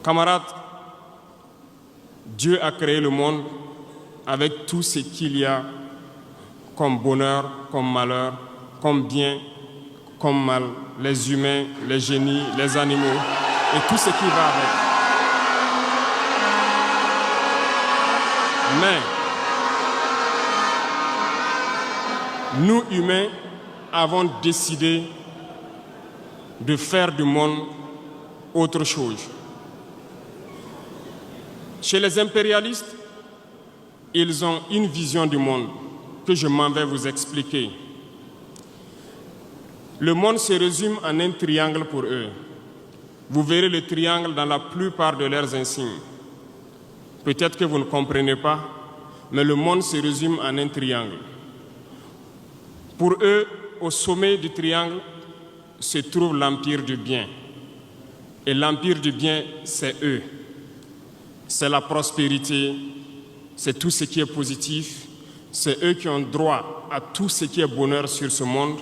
Camarades, Dieu a créé le monde avec tout ce qu'il y a comme bonheur, comme malheur, comme bien, comme mal, les humains, les génies, les animaux et tout ce qui va avec. Mais nous, humains, avons décidé de faire du monde autre chose. Chez les impérialistes, ils ont une vision du monde que je m'en vais vous expliquer. Le monde se résume en un triangle pour eux. Vous verrez le triangle dans la plupart de leurs insignes. Peut-être que vous ne comprenez pas, mais le monde se résume en un triangle. Pour eux, au sommet du triangle se trouve l'empire du bien. Et l'empire du bien, c'est eux. C'est la prospérité, c'est tout ce qui est positif, c'est eux qui ont droit à tout ce qui est bonheur sur ce monde,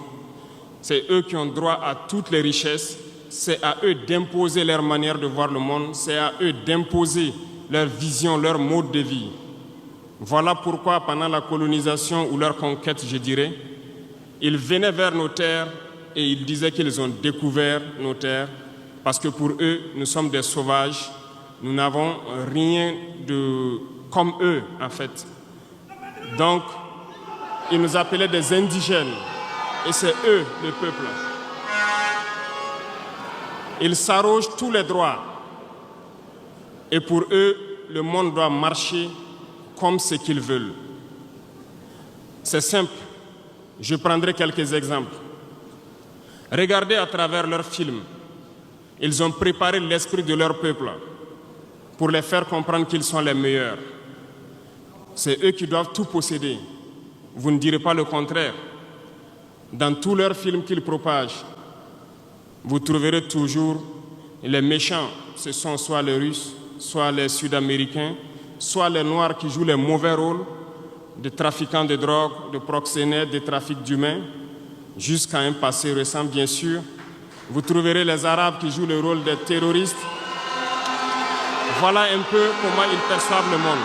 c'est eux qui ont droit à toutes les richesses, c'est à eux d'imposer leur manière de voir le monde, c'est à eux d'imposer leur vision, leur mode de vie. Voilà pourquoi pendant la colonisation ou leur conquête, je dirais, ils venaient vers nos terres et ils disaient qu'ils ont découvert nos terres parce que pour eux, nous sommes des sauvages. Nous n'avons rien de comme eux, en fait. Donc, ils nous appelaient des indigènes. Et c'est eux, le peuple. Ils s'arrogent tous les droits. Et pour eux, le monde doit marcher comme ce qu'ils veulent. C'est simple. Je prendrai quelques exemples. Regardez à travers leurs films. Ils ont préparé l'esprit de leur peuple pour les faire comprendre qu'ils sont les meilleurs. C'est eux qui doivent tout posséder. Vous ne direz pas le contraire. Dans tous leurs films qu'ils propagent, vous trouverez toujours les méchants. Ce sont soit les Russes, soit les Sud-Américains, soit les Noirs qui jouent les mauvais rôles de trafiquants de drogue, de proxénètes, de trafic d'humains, jusqu'à un passé récent, bien sûr. Vous trouverez les Arabes qui jouent le rôle des terroristes. Voilà un peu comment ils perçoivent le monde.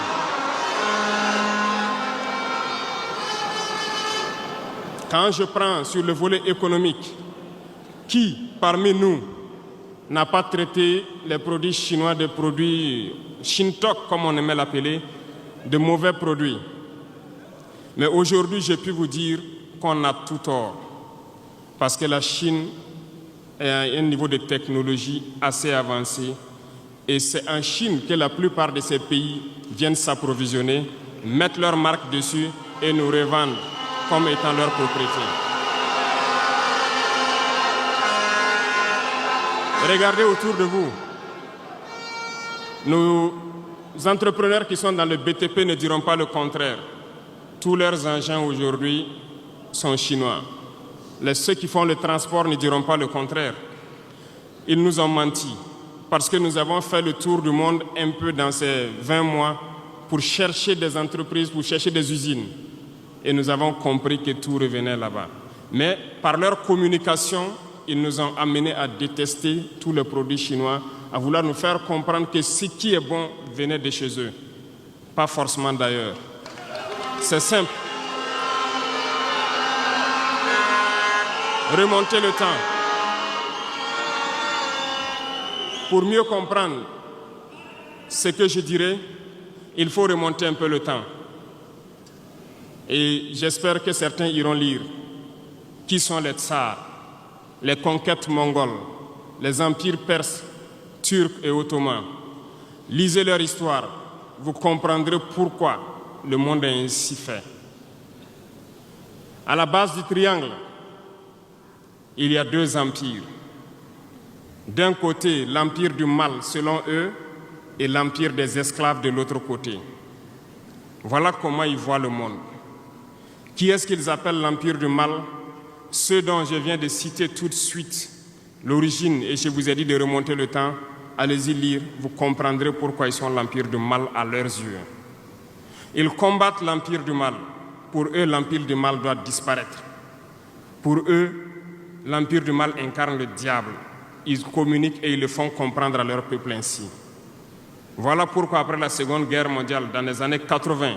Quand je prends sur le volet économique, qui parmi nous n'a pas traité les produits chinois de produits Shintok, comme on aimait l'appeler, de mauvais produits? Mais aujourd'hui, j'ai pu vous dire qu'on a tout tort, parce que la Chine est à un niveau de technologie assez avancé. Et c'est en Chine que la plupart de ces pays viennent s'approvisionner, mettent leur marque dessus et nous revendent comme étant leur propriété. Regardez autour de vous. Nos entrepreneurs qui sont dans le BTP ne diront pas le contraire. Tous leurs engins aujourd'hui sont chinois. Ceux qui font le transport ne diront pas le contraire. Ils nous ont menti. Parce que nous avons fait le tour du monde un peu dans ces 20 mois pour chercher des entreprises, pour chercher des usines. Et nous avons compris que tout revenait là-bas. Mais par leur communication, ils nous ont amenés à détester tous les produits chinois, à vouloir nous faire comprendre que ce qui est bon venait de chez eux, pas forcément d'ailleurs. C'est simple. Remontez le temps. Pour mieux comprendre ce que je dirais, il faut remonter un peu le temps. Et j'espère que certains iront lire. Qui sont les tsars, les conquêtes mongoles, les empires perses, turcs et ottomans? Lisez leur histoire, vous comprendrez pourquoi le monde est ainsi fait. À la base du triangle, il y a deux empires. D'un côté, l'empire du mal, selon eux, et l'empire des esclaves de l'autre côté. Voilà comment ils voient le monde. Qui est-ce qu'ils appellent l'empire du mal? Ceux dont je viens de citer tout de suite l'origine, et je vous ai dit de remonter le temps, allez-y lire, vous comprendrez pourquoi ils sont l'empire du mal à leurs yeux. Ils combattent l'empire du mal. Pour eux, l'empire du mal doit disparaître. Pour eux, l'empire du mal incarne le diable. Ils communiquent et ils le font comprendre à leur peuple ainsi. Voilà pourquoi après la Seconde Guerre mondiale, dans les années 80,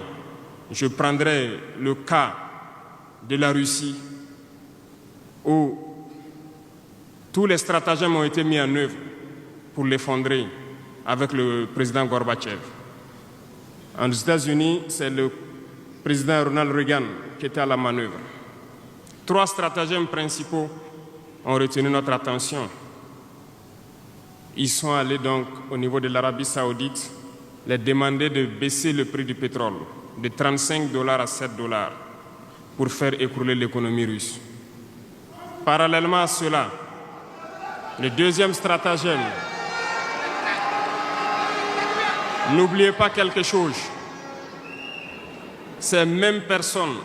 je prendrai le cas de la Russie où tous les stratagèmes ont été mis en œuvre pour l'effondrer avec le président Gorbatchev. Aux États-Unis, c'est le président Ronald Reagan qui était à la manœuvre. 3 stratagèmes principaux ont retenu notre attention. Ils sont allés donc au niveau de l'Arabie Saoudite les demander de baisser le prix du pétrole de 35 $ à 7 $ pour faire écrouler l'économie russe. Parallèlement à cela, le deuxième stratagème, n'oubliez pas quelque chose, ces mêmes personnes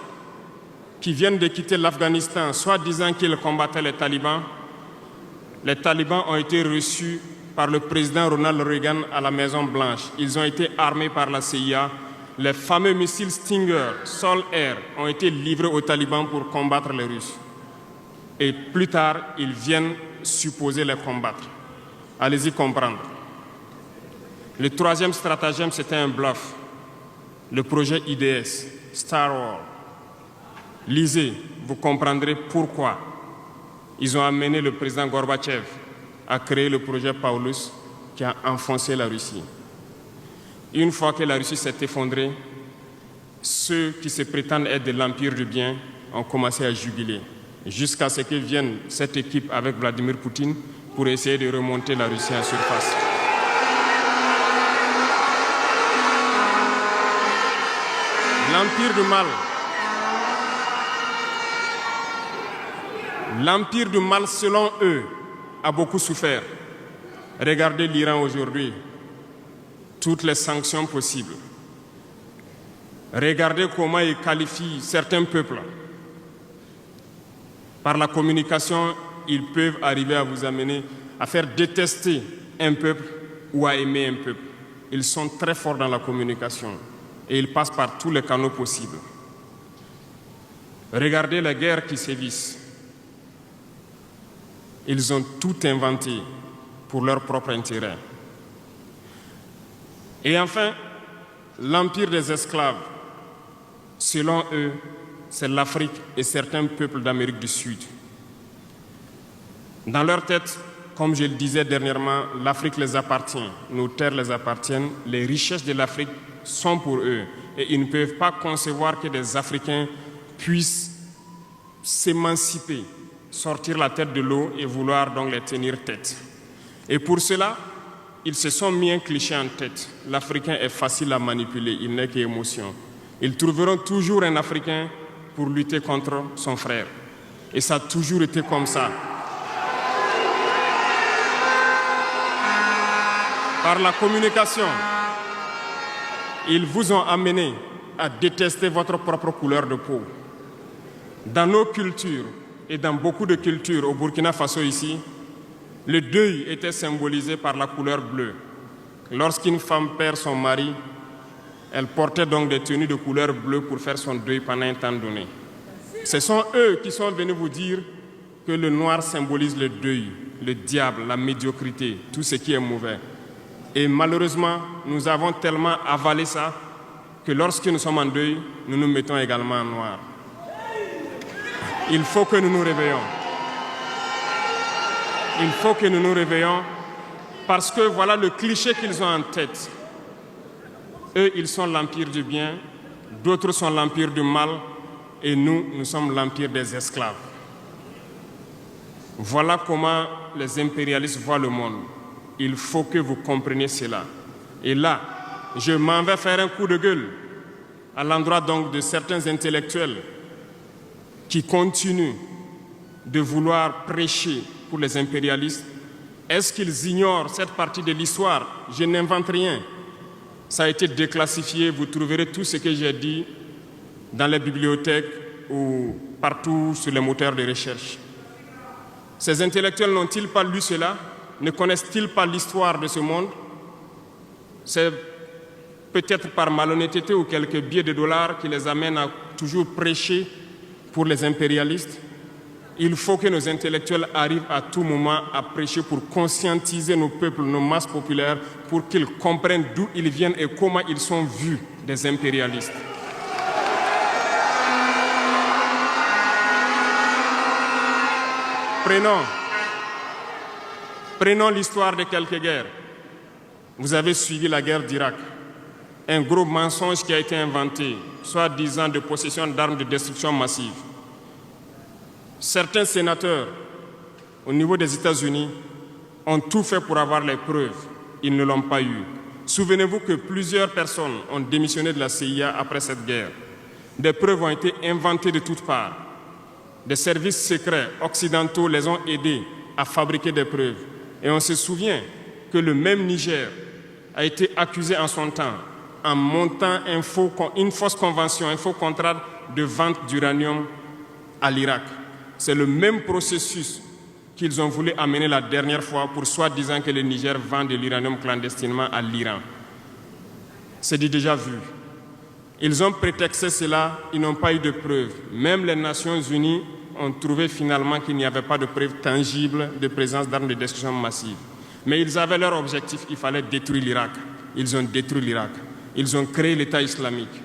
qui viennent de quitter l'Afghanistan, soit disant qu'ils combattaient les talibans ont été reçus par le président Ronald Reagan à la Maison-Blanche. Ils ont été armés par la CIA. Les fameux missiles Stinger, Sol-Air, ont été livrés aux talibans pour combattre les Russes. Et plus tard, ils viennent supposer les combattre. Allez-y comprendre. Le troisième stratagème, c'était un bluff. Le projet IDS, Star Wars. Lisez, vous comprendrez pourquoi ils ont amené le président Gorbatchev à créer le projet Paulus qui a enfoncé la Russie. Une fois que la Russie s'est effondrée, ceux qui se prétendent être de l'Empire du bien ont commencé à juguler, jusqu'à ce que vienne cette équipe avec Vladimir Poutine pour essayer de remonter la Russie en surface. L'Empire du mal, selon eux, a beaucoup souffert. Regardez l'Iran aujourd'hui, toutes les sanctions possibles. Regardez comment ils qualifient certains peuples. Par la communication, ils peuvent arriver à vous amener à faire détester un peuple ou à aimer un peuple. Ils sont très forts dans la communication et ils passent par tous les canaux possibles. Regardez les guerres qui sévissent. Ils ont tout inventé pour leur propre intérêt. Et enfin, l'empire des esclaves, selon eux, c'est l'Afrique et certains peuples d'Amérique du Sud. Dans leur tête, comme je le disais dernièrement, l'Afrique les appartient, nos terres les appartiennent, les richesses de l'Afrique sont pour eux. Et ils ne peuvent pas concevoir que des Africains puissent s'émanciper, sortir la tête de l'eau et vouloir donc les tenir tête. Et pour cela, ils se sont mis un cliché en tête. L'Africain est facile à manipuler, il n'est qu'émotion. Ils trouveront toujours un Africain pour lutter contre son frère. Et ça a toujours été comme ça. Par la communication, ils vous ont amené à détester votre propre couleur de peau. Dans nos cultures, et dans beaucoup de cultures au Burkina Faso ici, le deuil était symbolisé par la couleur bleue. Lorsqu'une femme perd son mari, elle portait donc des tenues de couleur bleue pour faire son deuil pendant un temps donné. Ce sont eux qui sont venus vous dire que le noir symbolise le deuil, le diable, la médiocrité, tout ce qui est mauvais. Et malheureusement, nous avons tellement avalé ça que lorsque nous sommes en deuil, nous nous mettons également en noir. Il faut que nous nous réveillons. Il faut que nous nous réveillons parce que voilà le cliché qu'ils ont en tête. Eux, ils sont l'empire du bien, d'autres sont l'empire du mal et nous, nous sommes l'empire des esclaves. Voilà comment les impérialistes voient le monde. Il faut que vous compreniez cela. Et là, je m'en vais faire un coup de gueule à l'endroit donc de certains intellectuels qui continuent de vouloir prêcher pour les impérialistes. Est-ce qu'ils ignorent cette partie de l'histoire? Je n'invente rien. Ça a été déclassifié. Vous trouverez tout ce que j'ai dit dans les bibliothèques ou partout sur les moteurs de recherche. Ces intellectuels n'ont-ils pas lu cela? Ne connaissent-ils pas l'histoire de ce monde? C'est peut-être par malhonnêteté ou quelques billets de dollars qui les amènent à toujours prêcher pour les impérialistes. Il faut que nos intellectuels arrivent à tout moment à prêcher pour conscientiser nos peuples, nos masses populaires, pour qu'ils comprennent d'où ils viennent et comment ils sont vus des impérialistes. Prenons l'histoire de quelques guerres. Vous avez suivi la guerre d'Irak. Un gros mensonge qui a été inventé, soi-disant de possession d'armes de destruction massive. Certains sénateurs, au niveau des États-Unis, ont tout fait pour avoir les preuves. Ils ne l'ont pas eu. Souvenez-vous que plusieurs personnes ont démissionné de la CIA après cette guerre. Des preuves ont été inventées de toutes parts. Des services secrets occidentaux les ont aidés à fabriquer des preuves. Et on se souvient que le même Niger a été accusé en son temps en montant une fausse convention, un faux contrat de vente d'uranium à l'Irak. C'est le même processus qu'ils ont voulu amener la dernière fois pour soi-disant que le Niger vend de l'uranium clandestinement à l'Iran. C'est du déjà vu. Ils ont prétexté cela, ils n'ont pas eu de preuves. Même les Nations Unies ont trouvé finalement qu'il n'y avait pas de preuves tangibles de présence d'armes de destruction massive. Mais ils avaient leur objectif, il fallait détruire l'Irak. Ils ont détruit l'Irak. Ils ont créé l'État islamique.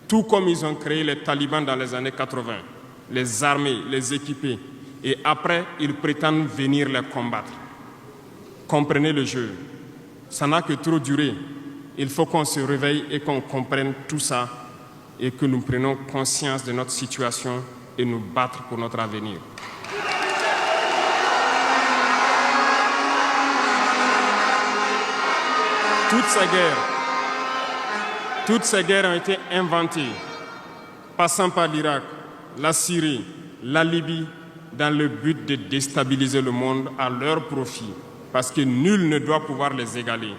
Tout comme ils ont créé les talibans dans les années 80. Les armer, les équiper. Et après, ils prétendent venir les combattre. Comprenez le jeu. Ça n'a que trop duré. Il faut qu'on se réveille et qu'on comprenne tout ça et que nous prenions conscience de notre situation et nous battre pour notre avenir. Toutes ces guerres ont été inventées, passant par l'Irak, la Syrie, la Libye, dans le but de déstabiliser le monde à leur profit, parce que nul ne doit pouvoir les égaler.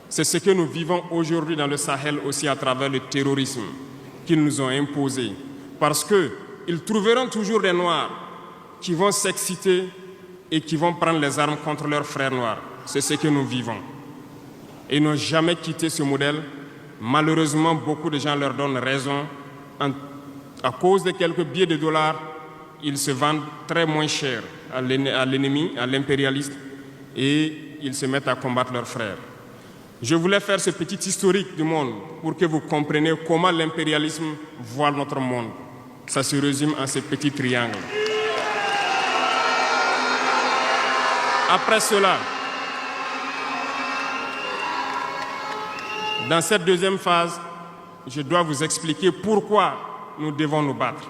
C'est ce que nous vivons aujourd'hui dans le Sahel aussi à travers le terrorisme qu'ils nous ont imposé, parce qu'ils trouveront toujours des Noirs qui vont s'exciter et qui vont prendre les armes contre leurs frères noirs. C'est ce que nous vivons. Et ils n'ont jamais quitté ce modèle. Malheureusement, beaucoup de gens leur donnent raison. À cause de quelques billets de dollars, ils se vendent très moins cher à l'ennemi, à l'impérialiste, et ils se mettent à combattre leurs frères. Je voulais faire ce petit historique du monde pour que vous compreniez comment l'impérialisme voit notre monde. Ça se résume en ce petit triangle. Après cela, dans cette deuxième phase, je dois vous expliquer pourquoi nous devons nous battre.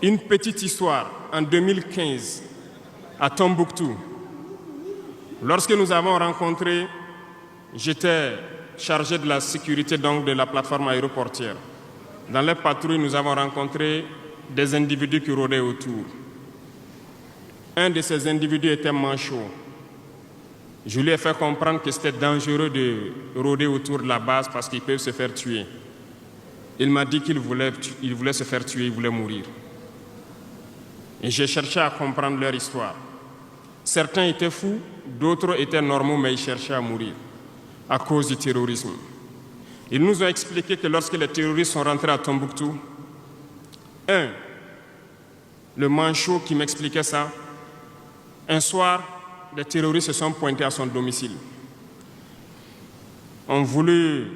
Une petite histoire. En 2015, à Tombouctou, lorsque nous avons rencontré, j'étais chargé de la sécurité donc, de la plateforme aéroportière. Dans les patrouilles, nous avons rencontré des individus qui rôdaient autour. Un de ces individus était manchot. Je lui ai fait comprendre que c'était dangereux de rôder autour de la base parce qu'ils peuvent se faire tuer. Il m'a dit qu'il voulait se faire tuer, il voulait mourir. Et j'ai cherché à comprendre leur histoire. Certains étaient fous, d'autres étaient normaux, mais ils cherchaient à mourir à cause du terrorisme. Ils nous ont expliqué que lorsque les terroristes sont rentrés à Tombouctou, le manchot qui m'expliquait ça, un soir, les terroristes se sont pointés à son domicile. Ont voulu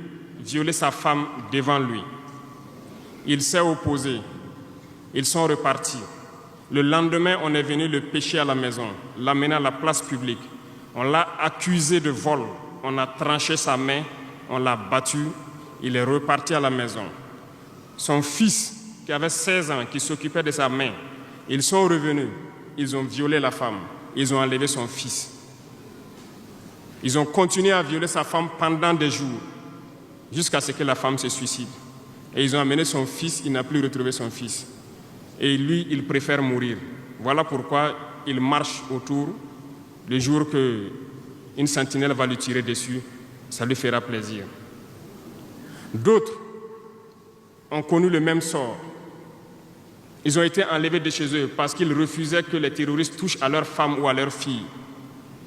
violer sa femme devant lui. Il s'est opposé. Ils sont repartis. Le lendemain, on est venu le pêcher à la maison, l'amener à la place publique. On l'a accusé de vol. On a tranché sa main, on l'a battu. Il est reparti à la maison. Son fils, qui avait 16 ans, qui s'occupait de sa main, ils sont revenus. Ils ont violé la femme. Ils ont enlevé son fils. Ils ont continué à violer sa femme pendant des jours, jusqu'à ce que la femme se suicide. Et ils ont amené son fils, il n'a plus retrouvé son fils. Et lui, il préfère mourir. Voilà pourquoi il marche autour. Le jour qu'une sentinelle va lui tirer dessus, ça lui fera plaisir. D'autres ont connu le même sort. Ils ont été enlevés de chez eux parce qu'ils refusaient que les terroristes touchent à leurs femmes ou à leurs filles.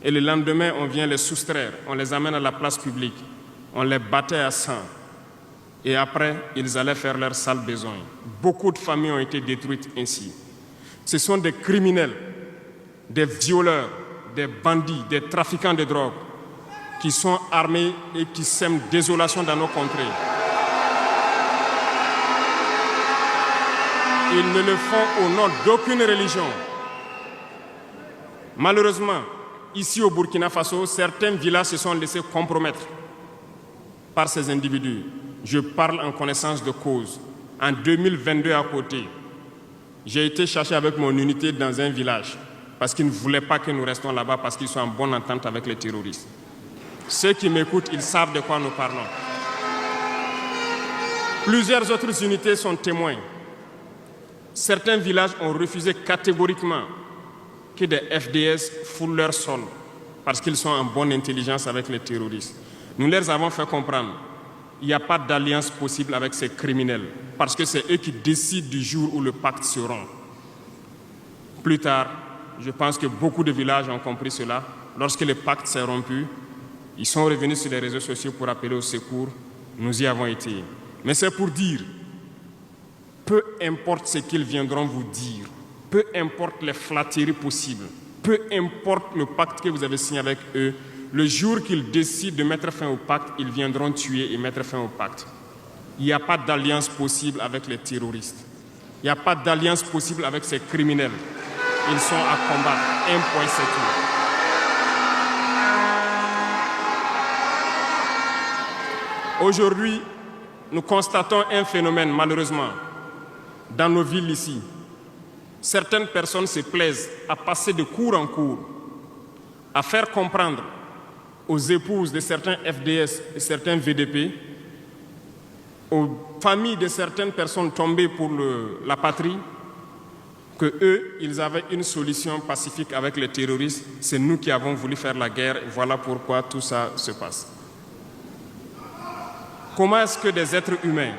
Et le lendemain, on vient les soustraire, on les amène à la place publique, on les battait à sang. Et après, ils allaient faire leurs sales besoins. Beaucoup de familles ont été détruites ainsi. Ce sont des criminels, des violeurs, des bandits, des trafiquants de drogue qui sont armés et qui sèment désolation dans nos contrées. Ils ne le font au nom d'aucune religion. Malheureusement, ici au Burkina Faso, certains villages se sont laissés compromettre par ces individus. Je parle en connaissance de cause. En 2022 à côté, j'ai été chercher avec mon unité dans un village parce qu'ils ne voulaient pas que nous restions là-bas parce qu'ils sont en bonne entente avec les terroristes. Ceux qui m'écoutent, ils savent de quoi nous parlons. Plusieurs autres unités sont témoins. Certains villages ont refusé catégoriquement que des FDS foulent leur sol parce qu'ils sont en bonne intelligence avec les terroristes. Nous leur avons fait comprendre qu'il n'y a pas d'alliance possible avec ces criminels parce que c'est eux qui décident du jour où le pacte se rompt. Plus tard, je pense que beaucoup de villages ont compris cela. Lorsque le pacte s'est rompu, ils sont revenus sur les réseaux sociaux pour appeler au secours. Nous y avons été. Mais c'est pour dire, peu importe ce qu'ils viendront vous dire, peu importe les flatteries possibles, peu importe le pacte que vous avez signé avec eux, le jour qu'ils décident de mettre fin au pacte, ils viendront tuer et mettre fin au pacte. Il n'y a pas d'alliance possible avec les terroristes. Il n'y a pas d'alliance possible avec ces criminels. Ils sont à combattre. Un point, c'est tout. Aujourd'hui, nous constatons un phénomène, malheureusement, dans nos villes ici. Certaines personnes se plaisent à passer de cour en cour, à faire comprendre aux épouses de certains FDS et certains VDP, aux familles de certaines personnes tombées pour la patrie, que eux, ils avaient une solution pacifique avec les terroristes. C'est nous qui avons voulu faire la guerre. Voilà pourquoi tout ça se passe. Comment est-ce que des êtres humains,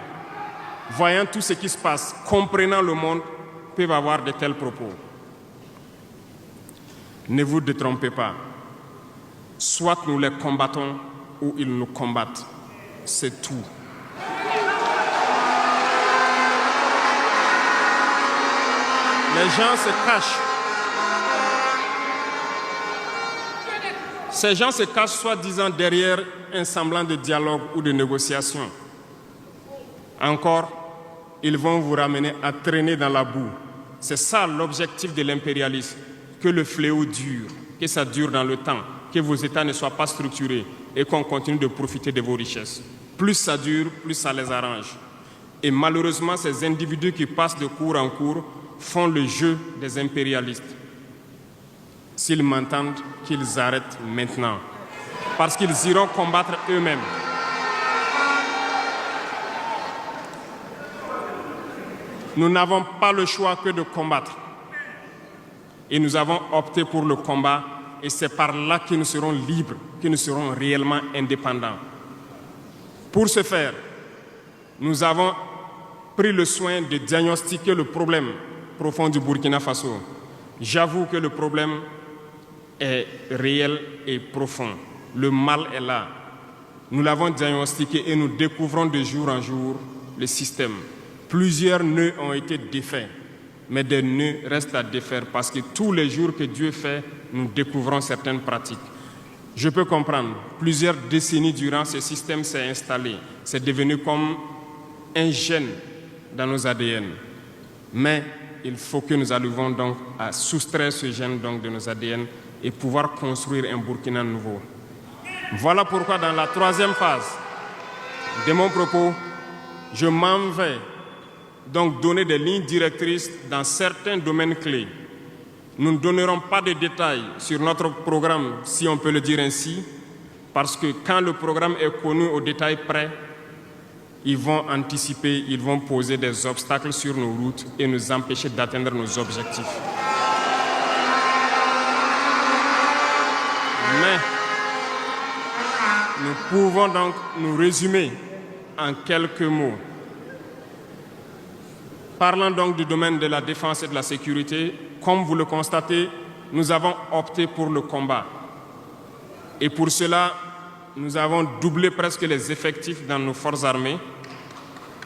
voyant tout ce qui se passe, comprenant le monde, peuvent avoir de tels propos? Ne vous détrompez pas. Soit nous les combattons ou ils nous combattent. C'est tout. Les gens se cachent. Ces gens se cachent soi-disant derrière un semblant de dialogue ou de négociation. Encore, ils vont vous ramener à traîner dans la boue. C'est ça l'objectif de l'impérialisme, que le fléau dure, que ça dure dans le temps, que vos États ne soient pas structurés et qu'on continue de profiter de vos richesses. Plus ça dure, plus ça les arrange. Et malheureusement, ces individus qui passent de cour en cour font le jeu des impérialistes. S'ils m'entendent, qu'ils arrêtent maintenant, parce qu'ils iront combattre eux-mêmes. Nous n'avons pas le choix que de combattre. Et nous avons opté pour le combat, et c'est par là que nous serons libres, que nous serons réellement indépendants. Pour ce faire, nous avons pris le soin de diagnostiquer le problème profond du Burkina Faso. J'avoue que le problème est réel et profond. Le mal est là. Nous l'avons diagnostiqué et nous découvrons de jour en jour le système. Plusieurs nœuds ont été défaits, mais des nœuds restent à défaire parce que tous les jours que Dieu fait, nous découvrons certaines pratiques. Je peux comprendre, plusieurs décennies durant, ce système s'est installé. C'est devenu comme un gène dans nos ADN. Mais il faut que nous arrivions donc à soustraire ce gène donc de nos ADN et pouvoir construire un Burkina nouveau. Voilà pourquoi dans la troisième phase de mon propos, je m'en vais donc donner des lignes directrices dans certains domaines clés. Nous ne donnerons pas de détails sur notre programme, si on peut le dire ainsi, parce que quand le programme est connu au détail près, ils vont anticiper, ils vont poser des obstacles sur nos routes et nous empêcher d'atteindre nos objectifs. Mais nous pouvons donc nous résumer en quelques mots. Parlant donc du domaine de la défense et de la sécurité, comme vous le constatez, nous avons opté pour le combat. Et pour cela, nous avons doublé presque les effectifs dans nos forces armées.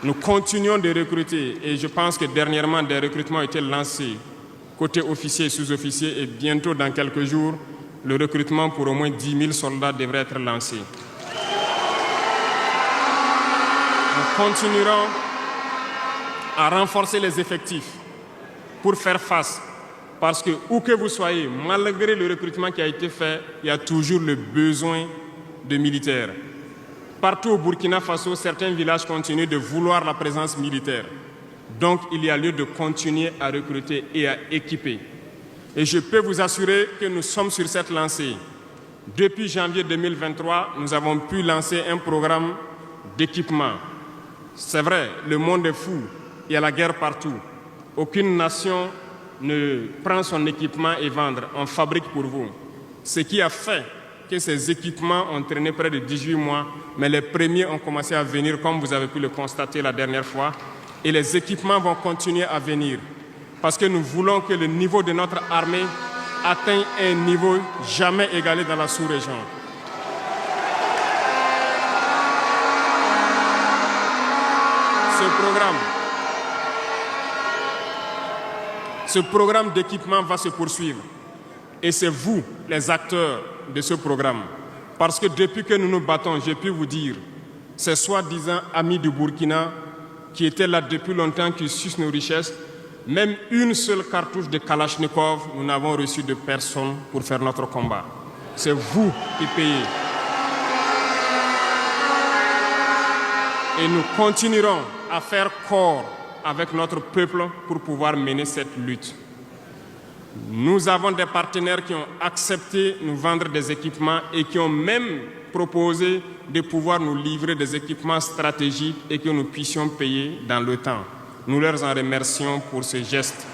Nous continuons de recruter et je pense que dernièrement, des recrutements ont été lancés côté officiers et sous-officiers, et bientôt, dans quelques jours, le recrutement pour au moins 10 000 soldats devrait être lancé. Nous continuerons à renforcer les effectifs pour faire face, parce que où que vous soyez, malgré le recrutement qui a été fait, il y a toujours le besoin de militaires. Partout au Burkina Faso, certains villages continuent de vouloir la présence militaire. Donc, il y a lieu de continuer à recruter et à équiper. Et je peux vous assurer que nous sommes sur cette lancée. Depuis janvier 2023, nous avons pu lancer un programme d'équipement. C'est vrai, le monde est fou, il y a la guerre partout. Aucune nation ne prend son équipement et vend, on fabrique pour vous. Ce qui a fait que ces équipements ont traîné près de 18 mois, mais les premiers ont commencé à venir, comme vous avez pu le constater la dernière fois, et les équipements vont continuer à venir, parce que nous voulons que le niveau de notre armée atteigne un niveau jamais égalé dans la sous-région. Ce programme d'équipement va se poursuivre. Et c'est vous, les acteurs de ce programme. Parce que depuis que nous nous battons, j'ai pu vous dire, ces soi-disant amis du Burkina qui étaient là depuis longtemps, qui sucent nos richesses, même une seule cartouche de Kalachnikov, nous n'avons reçu de personne pour faire notre combat. C'est vous qui payez. Et nous continuerons à faire corps avec notre peuple pour pouvoir mener cette lutte. Nous avons des partenaires qui ont accepté de nous vendre des équipements et qui ont même proposé de pouvoir nous livrer des équipements stratégiques et que nous puissions payer dans le temps. Nous leur en remercions pour ce geste.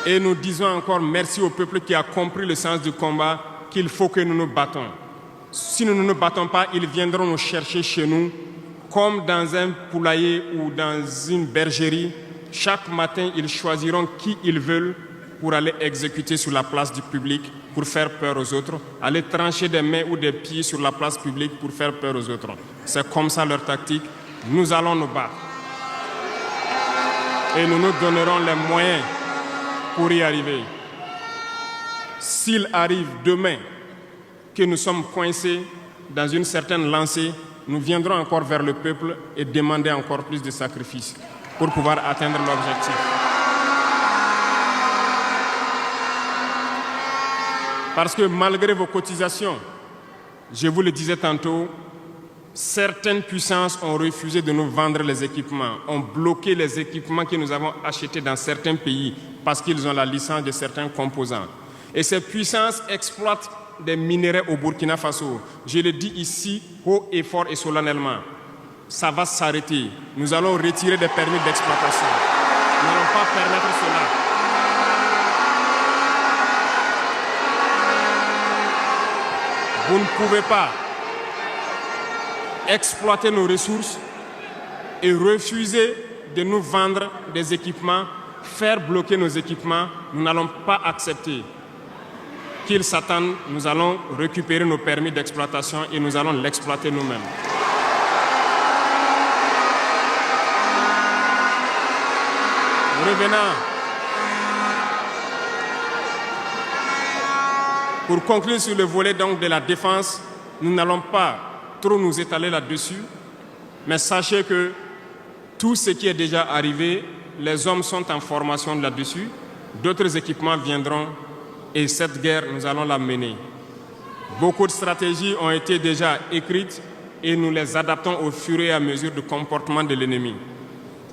Et nous disons encore merci au peuple qui a compris le sens du combat, qu'il faut que nous nous battons. Si nous ne nous battons pas, ils viendront nous chercher chez nous, comme dans un poulailler ou dans une bergerie. Chaque matin, ils choisiront qui ils veulent pour aller exécuter sur la place du public, pour faire peur aux autres, aller trancher des mains ou des pieds sur la place publique pour faire peur aux autres. C'est comme ça leur tactique. Nous allons nous battre. Et nous nous donnerons les moyens pour y arriver. S'il arrive demain que nous sommes coincés dans une certaine lancée, nous viendrons encore vers le peuple et demander encore plus de sacrifices pour pouvoir atteindre l'objectif. Parce que malgré vos cotisations, je vous le disais tantôt, certaines puissances ont refusé de nous vendre les équipements, ont bloqué les équipements que nous avons achetés dans certains pays parce qu'ils ont la licence de certains composants. Et ces puissances exploitent des minerais au Burkina Faso. Je le dis ici, haut et fort et solennellement. Ça va s'arrêter. Nous allons retirer des permis d'exploitation. Nous n'allons pas permettre cela. Vous ne pouvez pas exploiter nos ressources et refuser de nous vendre des équipements, faire bloquer nos équipements. Nous n'allons pas accepter. Qu'ils s'attendent, nous allons récupérer nos permis d'exploitation et nous allons l'exploiter nous-mêmes. Revenant. Pour conclure sur le volet donc de la défense, nous n'allons pas trop nous étaler là-dessus, mais sachez que tout ce qui est déjà arrivé, les hommes sont en formation là-dessus, d'autres équipements viendront. Et cette guerre, nous allons la mener. Beaucoup de stratégies ont été déjà écrites et nous les adaptons au fur et à mesure du comportement de l'ennemi.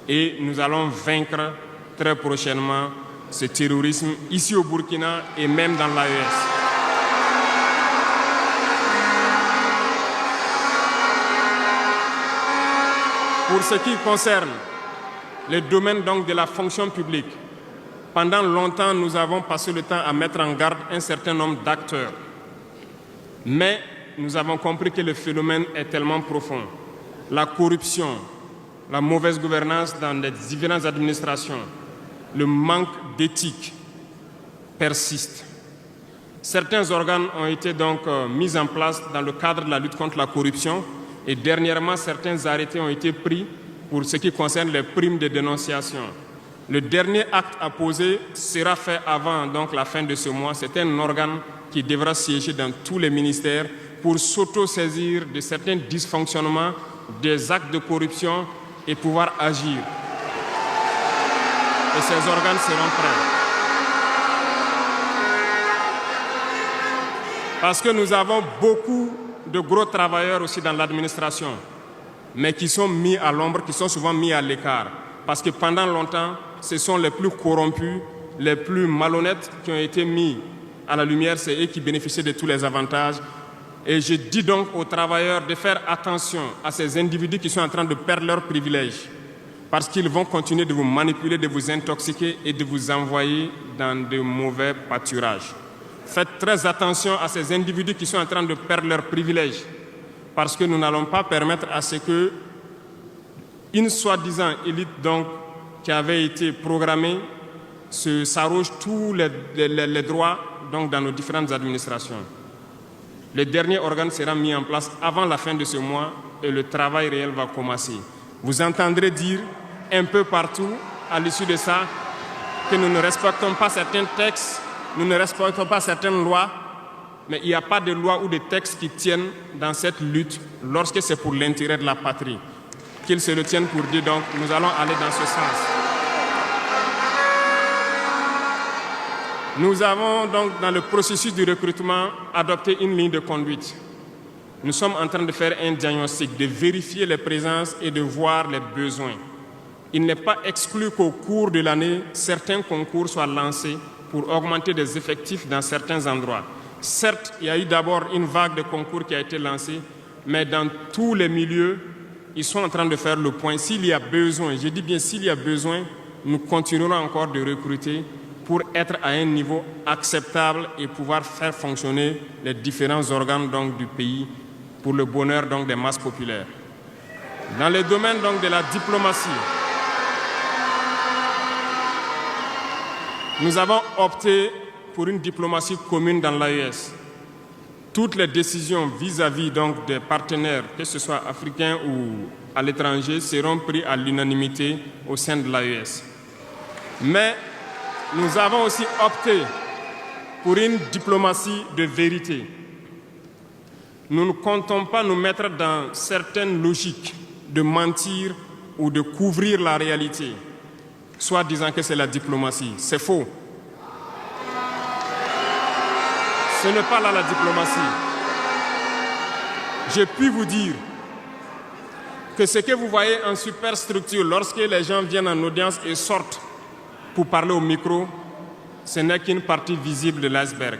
Et nous allons vaincre très prochainement ce terrorisme ici au Burkina et même dans l'AES. Pour ce qui concerne le domaine donc de la fonction publique, pendant longtemps, nous avons passé le temps à mettre en garde un certain nombre d'acteurs. Mais nous avons compris que le phénomène est tellement profond. La corruption, la mauvaise gouvernance dans les différentes administrations, le manque d'éthique persiste. Certains organes ont été donc mis en place dans le cadre de la lutte contre la corruption, Et dernièrement, certains arrêtés ont été pris pour ce qui concerne les primes de dénonciation. Le dernier acte à poser sera fait avant donc, la fin de ce mois. C'est un organe qui devra siéger dans tous les ministères pour s'auto-saisir de certains dysfonctionnements, des actes de corruption et pouvoir agir. Et ces organes seront prêts. Parce que nous avons beaucoup de gros travailleurs aussi dans l'administration, mais qui sont mis à l'ombre, qui sont souvent mis à l'écart. Parce que pendant longtemps, ce sont les plus corrompus, les plus malhonnêtes qui ont été mis à la lumière. C'est eux qui bénéficient de tous les avantages. Et je dis donc aux travailleurs de faire attention à ces individus qui sont en train de perdre leurs privilèges. Parce qu'ils vont continuer de vous manipuler, de vous intoxiquer et de vous envoyer dans de mauvais pâturages. Faites très attention à ces individus qui sont en train de perdre leurs privilèges. Parce que nous n'allons pas permettre à ce que une soi-disant élite donc, qui avait été programmée s'arroge tous les droits donc, dans nos différentes administrations. Le dernier organe sera mis en place avant la fin de ce mois et le travail réel va commencer. Vous entendrez dire un peu partout à l'issue de ça que nous ne respectons pas certains textes, nous ne respectons pas certaines lois, mais il n'y a pas de loi ou de textes qui tiennent dans cette lutte lorsque c'est pour l'intérêt de la patrie. Qu'ils se le tiennent pour dire donc, nous allons aller dans ce sens. Nous avons donc dans le processus du recrutement adopté une ligne de conduite. Nous sommes en train de faire un diagnostic, de vérifier les présences et de voir les besoins. Il n'est pas exclu qu'au cours de l'année, certains concours soient lancés pour augmenter des effectifs dans certains endroits. Certes, il y a eu d'abord une vague de concours qui a été lancée, mais dans tous les milieux, ils sont en train de faire le point. S'il y a besoin, je dis bien s'il y a besoin, nous continuerons encore de recruter pour être à un niveau acceptable et pouvoir faire fonctionner les différents organes donc, du pays pour le bonheur donc, des masses populaires. Dans le domaine donc, de la diplomatie, nous avons opté pour une diplomatie commune dans l'AES. Toutes les décisions vis-à-vis donc, des partenaires, que ce soit africains ou à l'étranger, seront prises à l'unanimité au sein de l'AES. Mais nous avons aussi opté pour une diplomatie de vérité. Nous ne comptons pas nous mettre dans certaines logiques de mentir ou de couvrir la réalité, soit disant que c'est la diplomatie. C'est faux. Ce n'est pas là la diplomatie. Je puis vous dire que ce que vous voyez en superstructure, lorsque les gens viennent en audience et sortent pour parler au micro, ce n'est qu'une partie visible de l'iceberg.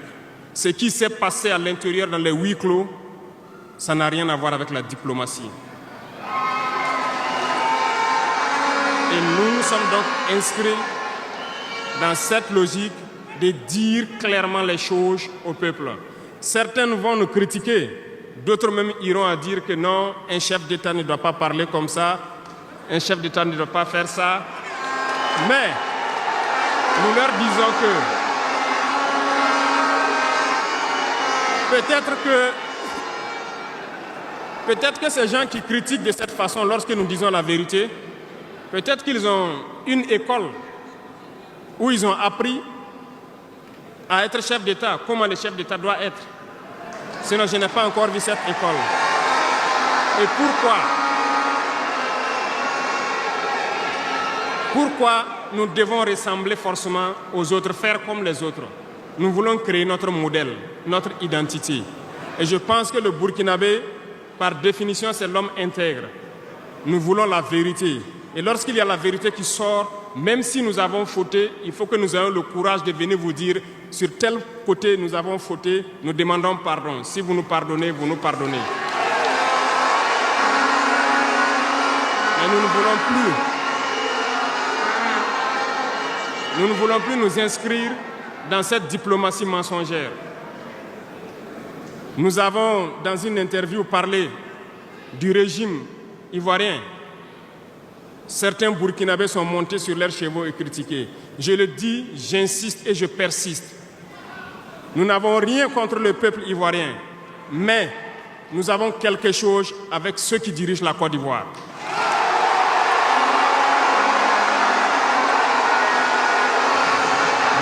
Ce qui s'est passé à l'intérieur dans les huis clos, ça n'a rien à voir avec la diplomatie. Et nous nous sommes donc inscrits dans cette logique de dire clairement les choses au peuple. Certains vont nous critiquer, d'autres même iront à dire que non, un chef d'État ne doit pas parler comme ça, un chef d'État ne doit pas faire ça. Mais nous leur disons que peut-être que ces gens qui critiquent de cette façon lorsque nous disons la vérité, peut-être qu'ils ont une école où ils ont appris à être chef d'État, comment le chef d'État doit être. Sinon, je n'ai pas encore vu cette école. Et pourquoi nous devons ressembler forcément aux autres, faire comme les autres? Nous voulons créer notre modèle, notre identité. Et je pense que le Burkinabé, par définition, c'est l'homme intègre. Nous voulons la vérité. Et lorsqu'il y a la vérité qui sort, même si nous avons fauté, il faut que nous ayons le courage de venir vous dire sur tel côté nous avons fauté, nous demandons pardon. Si vous nous pardonnez, vous nous pardonnez. Mais nous ne voulons plus nous inscrire dans cette diplomatie mensongère. Nous avons, dans une interview, parlé du régime ivoirien. Certains Burkinabés sont montés sur leurs chevaux et critiqués. Je le dis, j'insiste et je persiste. Nous n'avons rien contre le peuple ivoirien, mais nous avons quelque chose avec ceux qui dirigent la Côte d'Ivoire.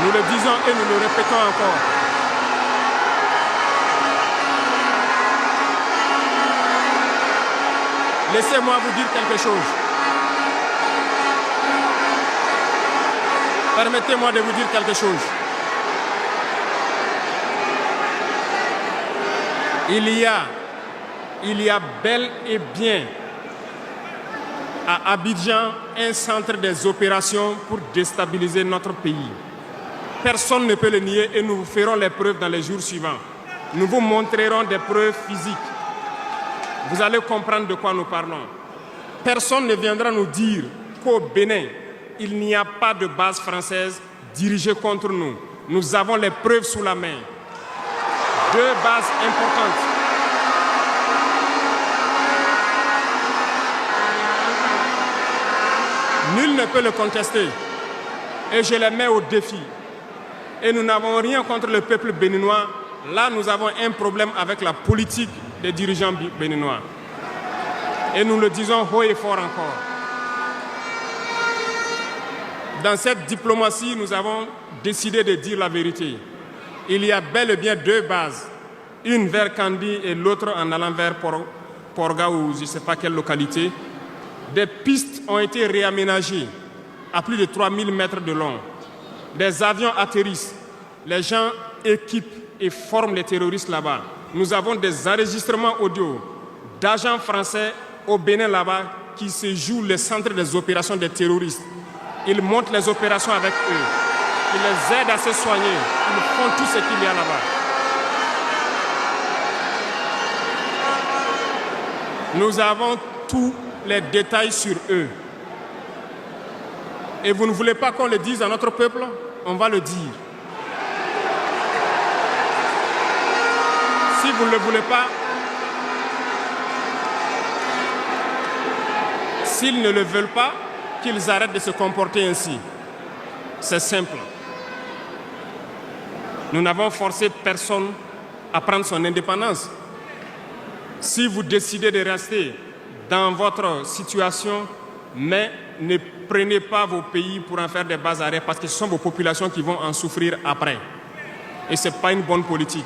Nous le disons et nous le répétons encore. Laissez-moi vous dire quelque chose. Permettez-moi de vous dire quelque chose. Il y a bel et bien à Abidjan un centre des opérations pour déstabiliser notre pays. Personne ne peut le nier et nous vous ferons les preuves dans les jours suivants. Nous vous montrerons des preuves physiques. Vous allez comprendre de quoi nous parlons. Personne ne viendra nous dire qu'au Bénin, il n'y a pas de base française dirigée contre nous. Nous avons les preuves sous la main. 2 bases importantes. Nul ne peut le contester. Et je les mets au défi. Et nous n'avons rien contre le peuple béninois. Là, nous avons un problème avec la politique des dirigeants béninois. Et nous le disons haut et fort encore. Dans cette diplomatie, nous avons décidé de dire la vérité. Il y a bel et bien 2 bases. Une vers Kandi et l'autre en allant vers Porga ou je ne sais pas quelle localité. Des pistes ont été réaménagées à plus de 3000 mètres de long. Des avions atterrissent. Les gens équipent et forment les terroristes là-bas. Nous avons des enregistrements audio d'agents français au Bénin là-bas qui se jouent le centre des opérations des terroristes. Ils montent les opérations avec eux. Ils les aident à se soigner. Ils font tout ce qu'il y a là-bas. Nous avons tous les détails sur eux. Et vous ne voulez pas qu'on le dise à notre peuple? On va le dire. Si vous ne le voulez pas, s'ils ne le veulent pas, qu'ils arrêtent de se comporter ainsi. C'est simple. Nous n'avons forcé personne à prendre son indépendance. Si vous décidez de rester dans votre situation, mais ne prenez pas vos pays pour en faire des bases arrêts parce que ce sont vos populations qui vont en souffrir après. Et ce n'est pas une bonne politique.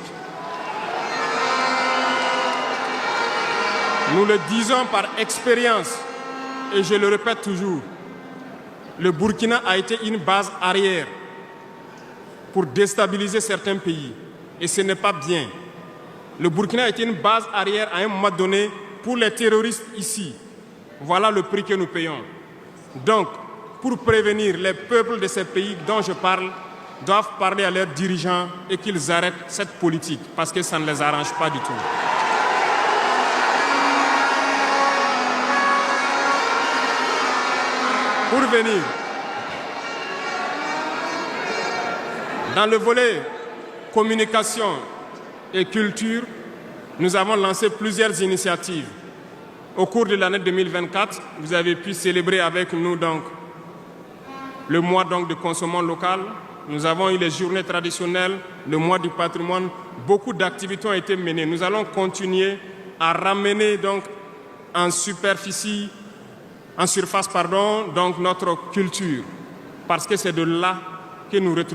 Nous le disons par expérience, et je le répète toujours, le Burkina a été une base arrière pour déstabiliser certains pays. Et ce n'est pas bien. Le Burkina a été une base arrière à un moment donné pour les terroristes ici. Voilà le prix que nous payons. Donc, pour prévenir les peuples de ces pays dont je parle, doivent parler à leurs dirigeants et qu'ils arrêtent cette politique parce que ça ne les arrange pas du tout. Pour venir, dans le volet communication et culture, nous avons lancé plusieurs initiatives. Au cours de l'année 2024, vous avez pu célébrer avec nous donc, le mois donc, de consommation locale. Nous avons eu les journées traditionnelles, le mois du patrimoine. Beaucoup d'activités ont été menées. Nous allons continuer à ramener donc, en surface, donc, notre culture, parce que c'est de là que nous retrouvons